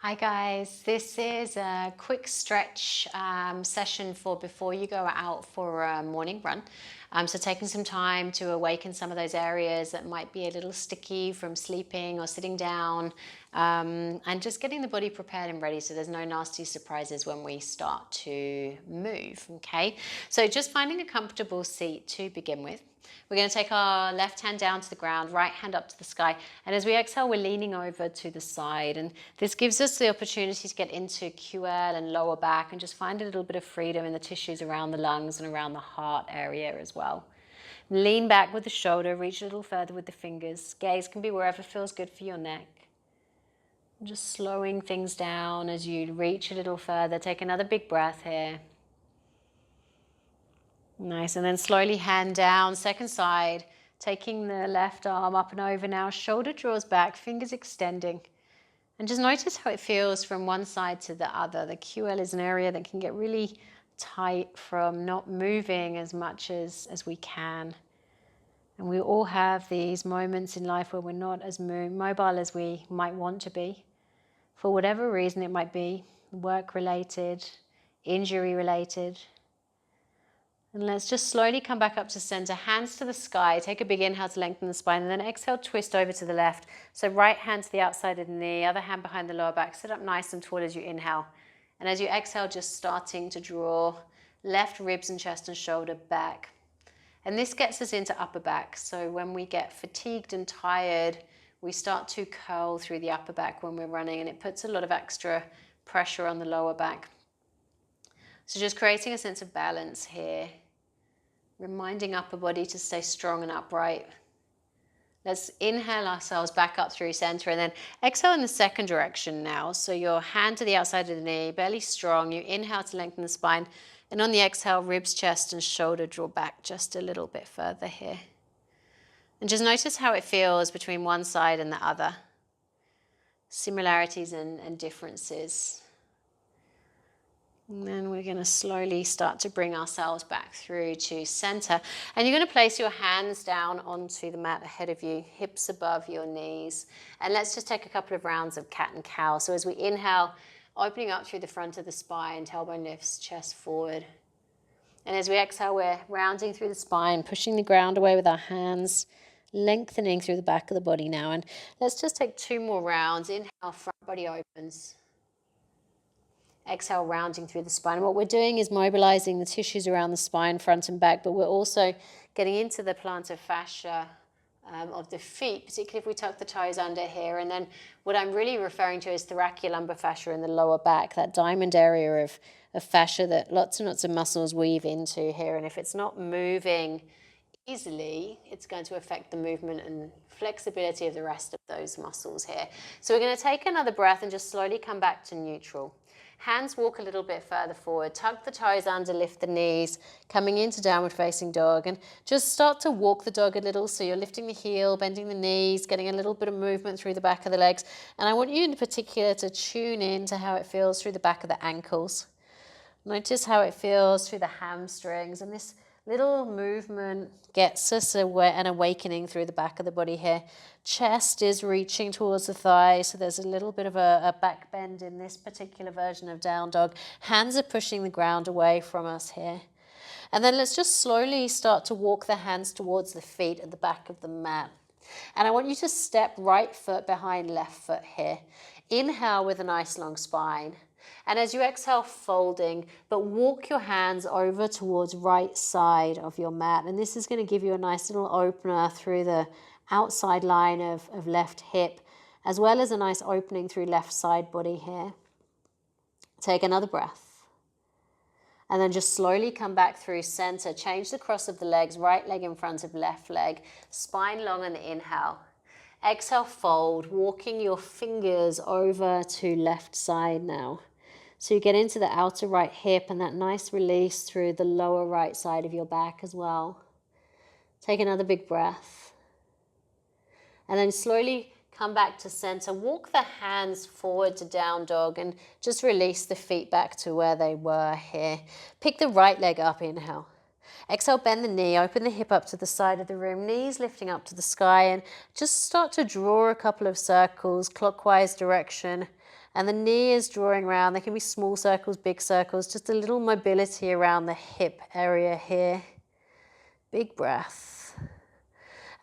Hi guys, this is a quick stretch session for before you go out for a morning run. So taking some time to awaken some of those areas that might be a little sticky from sleeping or sitting down, and just getting the body prepared and ready so there's no nasty surprises when we start to move, okay? So just finding a comfortable seat to begin with. We're going to take our left hand down to the ground, right hand up to the sky. And as we exhale, we're leaning over to the side. And this gives us the opportunity to get into QL and lower back and just find a little bit of freedom in the tissues around the lungs and around the heart area as well. Lean back with the shoulder, reach a little further with the fingers. Gaze can be wherever feels good for your neck. Just slowing things down as you reach a little further. Take another big breath here. Nice, and then slowly hand down, second side, taking the left arm up and over now, shoulder draws back, fingers extending. And just notice how it feels from one side to the other. The QL is an area that can get really tight from not moving as much as we can. And we all have these moments in life where we're not as mobile as we might want to be. For whatever reason it might be, work-related, injury-related. And let's just slowly come back up to center, hands to the sky. Take a big inhale to lengthen the spine, and then exhale, twist over to the left. So right hand to the outside of the knee, other hand behind the lower back. Sit up nice and tall as you inhale. And as you exhale, just starting to draw left ribs and chest and shoulder back. And this gets us into upper back. So when we get fatigued and tired, we start to curl through the upper back when we're running, and it puts a lot of extra pressure on the lower back. So just creating a sense of balance here. Reminding upper body to stay strong and upright. Let's inhale ourselves back up through center and then exhale in the second direction now. So your hand to the outside of the knee, belly strong. You inhale to lengthen the spine. And on the exhale, ribs, chest, and shoulder draw back just a little bit further here. And just notice how it feels between one side and the other. Similarities and differences. And then we're going to slowly start to bring ourselves back through to center. And you're going to place your hands down onto the mat ahead of you, hips above your knees. And let's just take a couple of rounds of cat and cow. So as we inhale, opening up through the front of the spine, tailbone lifts, chest forward. And as we exhale, we're rounding through the spine, pushing the ground away with our hands, lengthening through the back of the body now. And let's just take 2 more rounds. Inhale, front body opens. Exhale, rounding through the spine. And what we're doing is mobilizing the tissues around the spine, front and back, but we're also getting into the plantar fascia of the feet, particularly if we tuck the toes under here. And then what I'm really referring to is thoracolumbar fascia in the lower back, that diamond area of fascia that lots and lots of muscles weave into here. And if it's not moving easily, it's going to affect the movement and flexibility of the rest of those muscles here. So we're going to take another breath and just slowly come back to neutral. Hands walk a little bit further forward, tuck the toes under, lift the knees, coming into downward facing dog, and just start to walk the dog a little. So you're lifting the heel, bending the knees, getting a little bit of movement through the back of the legs. And I want you in particular to tune in to how it feels through the back of the ankles. Notice how it feels through the hamstrings, and this little movement gets us an awakening through the back of the body here. Chest is reaching towards the thigh, so there's a little bit of a back bend in this particular version of down dog. Hands are pushing the ground away from us here. And then let's just slowly start to walk the hands towards the feet at the back of the mat. And I want you to step right foot behind left foot here. Inhale with a nice long spine. And as you exhale, folding, but walk your hands over towards right side of your mat. And this is going to give you a nice little opener through the outside line of left hip, as well as a nice opening through left side body here. Take another breath. And then just slowly come back through center. Change the cross of the legs, right leg in front of left leg. Spine long on the inhale. Exhale, fold, walking your fingers over to left side now. So you get into the outer right hip and that nice release through the lower right side of your back as well. Take another big breath. And then slowly come back to center. Walk the hands forward to down dog and just release the feet back to where they were here. Pick the right leg up, inhale. Exhale, bend the knee, open the hip up to the side of the room, knees lifting up to the sky, and just start to draw a couple of circles, clockwise direction. And the knee is drawing around. There can be small circles, big circles, just a little mobility around the hip area here. Big breath.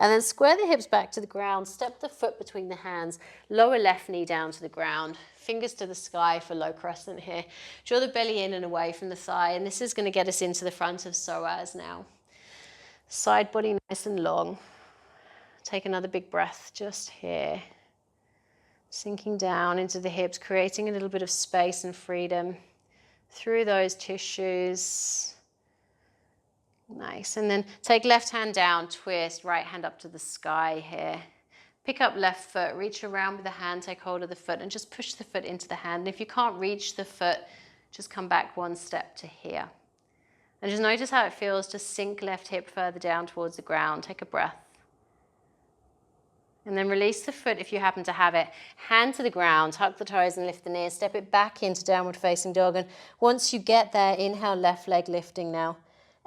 And then square the hips back to the ground, step the foot between the hands, lower left knee down to the ground, fingers to the sky for low crescent here. Draw the belly in and away from the thigh, and this is going to get us into the front of psoas now. Side body nice and long. Take another big breath just here. Sinking down into the hips, creating a little bit of space and freedom through those tissues. Nice. And then take left hand down, twist, right hand up to the sky here. Pick up left foot, reach around with the hand, take hold of the foot, and just push the foot into the hand. And if you can't reach the foot, just come back one step to here. And just notice how it feels to sink left hip further down towards the ground. Take a breath. And then release the foot if you happen to have it. Hand to the ground, tuck the toes and lift the knees. Step it back into downward facing dog. And once you get there, inhale, left leg lifting now.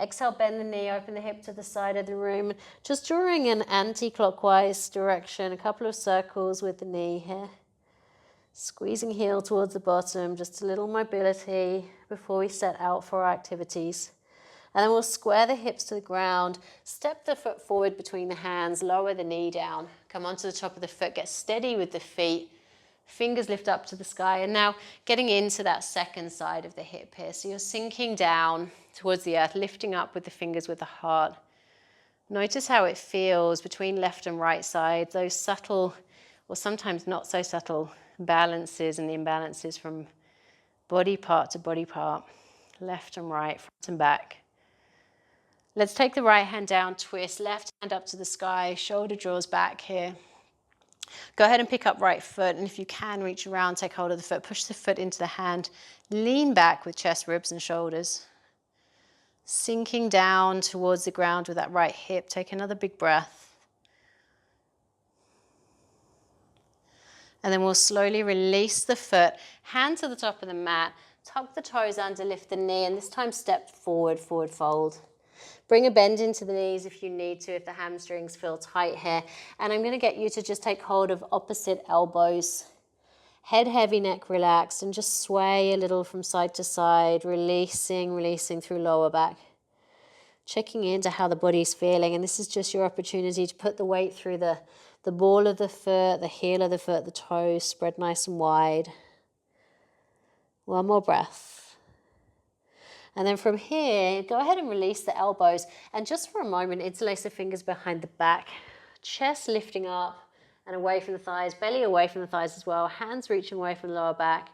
Exhale, bend the knee, open the hip to the side of the room. Just drawing an anti-clockwise direction, a couple of circles with the knee here. Squeezing heel towards the bottom, just a little mobility before we set out for our activities. And then we'll square the hips to the ground, step the foot forward between the hands, lower the knee down, come onto the top of the foot, get steady with the feet, fingers lift up to the sky. And now getting into that second side of the hip here. So you're sinking down towards the earth, lifting up with the fingers with the heart. Notice how it feels between left and right side, those subtle, or sometimes not so subtle, balances and the imbalances from body part to body part, left and right, front and back. Let's take the right hand down, twist, left hand up to the sky, shoulder draws back here. Go ahead and pick up right foot, and if you can, reach around, take hold of the foot, push the foot into the hand, lean back with chest, ribs, and shoulders. Sinking down towards the ground with that right hip. Take another big breath. And then we'll slowly release the foot, hand to the top of the mat, tuck the toes under, lift the knee, and this time step forward, forward fold. Bring a bend into the knees if you need to, if the hamstrings feel tight here. And I'm going to get you to just take hold of opposite elbows. Head heavy, neck relaxed, and just sway a little from side to side, releasing through lower back. Checking into how the body's feeling, and this is just your opportunity to put the weight through the ball of the foot, the heel of the foot, the toes, spread nice and wide. One more breath. And then from here, go ahead and release the elbows. And just for a moment, interlace the fingers behind the back. Chest lifting up and away from the thighs. Belly away from the thighs as well. Hands reaching away from the lower back.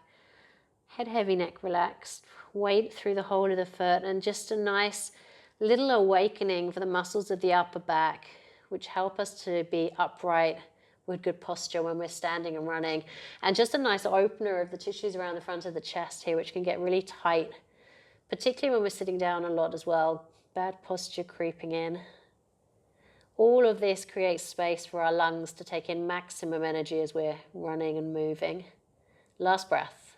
Head heavy, neck relaxed. Weight through the whole of the foot. And just a nice little awakening for the muscles of the upper back, which help us to be upright with good posture when we're standing and running. And just a nice opener of the tissues around the front of the chest here, which can get really tight, particularly when we're sitting down a lot as well. Bad posture creeping in. All of this creates space for our lungs to take in maximum energy as we're running and moving. Last breath.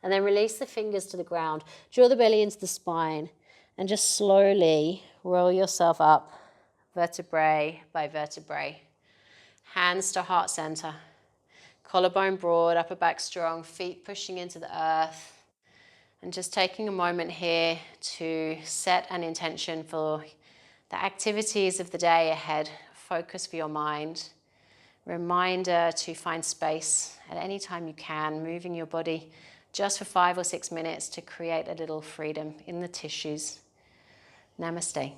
And then release the fingers to the ground. Draw the belly into the spine and just slowly roll yourself up, vertebrae by vertebrae. Hands to heart center. Collarbone broad, upper back strong, feet pushing into the earth. And just taking a moment here to set an intention for the activities of the day ahead. Focus for your mind. Reminder to find space at any time you can, moving your body just for 5 or 6 minutes to create a little freedom in the tissues. Namaste.